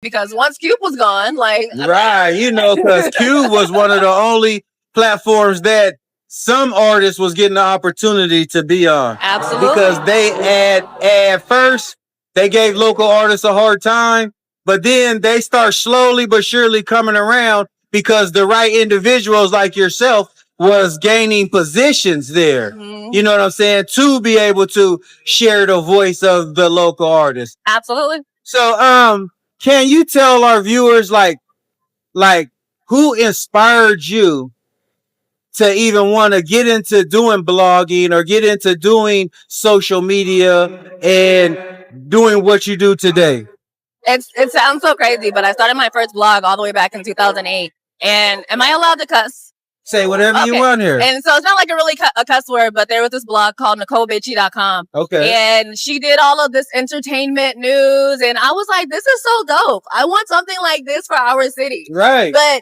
because once Cube was gone, like right, you know, because Cube was one of the only platforms that some artists was getting the opportunity to be on. Absolutely. Because they at first they gave local artists a hard time, but then they start slowly but surely coming around because the right individuals like yourself was gaining positions there. Mhm. You know what I'm saying? To be able to share the voice of the local artist. Absolutely. So can you tell our viewers like who inspired you to even want to get into doing blogging or get into doing social media and doing what you do today? It sounds so crazy, but I started my first blog all the way back in 2008. And am I allowed to cuss? Say whatever you want here. And so it's not like a cuss word, but there was this blog called NicoleBitchy.com. Okay. And she did all of this entertainment news. And I was like, this is so dope. I want something like this for our city. Right. But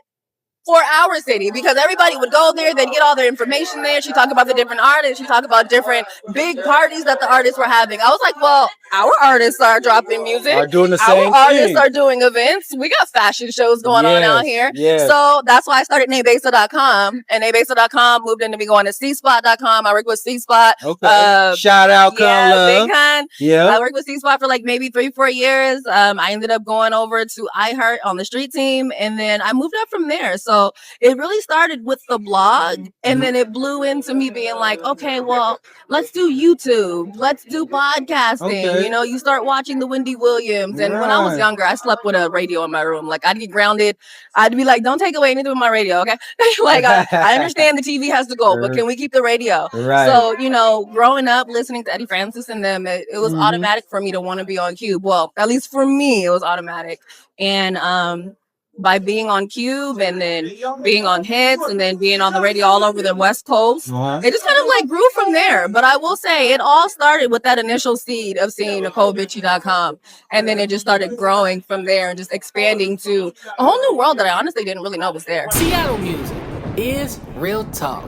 for our city, because everybody would go there, they'd get all their information there. She talked about the different artists. She talked about different big parties that the artists were having. I was like, well, our artists are dropping music. Are doing the same Our artists are doing events. We got fashion shows going on out here. Yes. So that's why I started Besa.com. And Besa.com moved into me going to C-Spot.com. I work with C-Spot. Okay. Shout out, Con Love. Big Con. Yeah. I worked with C-Spot for like maybe 3-4 years. I ended up going over to iHeart on the street team. And then I moved up from there. So it really started with the blog, and then it blew into me being like, okay, well, let's do YouTube. Let's do podcasting. Okay. You know, you start watching the Wendy Williams. And when I was younger, I slept with a radio in my room. Like, I'd get grounded. I'd be like, don't take away anything with my radio, okay? Like, I understand the TV has to go, but can we keep the radio? Right. So, you know, growing up, listening to Eddie Francis and them, it was automatic for me to want to be on Cube. Well, at least for me, it was automatic. And by being on Cube and then being on hits and then being on the radio all over the West Coast, it just kind of like grew from there. But I will say it all started with that initial seed of seeing NicoleBitchy.com. And then it just started growing from there and just expanding to a whole new world that I honestly didn't really know was there. Seattle music is real talk.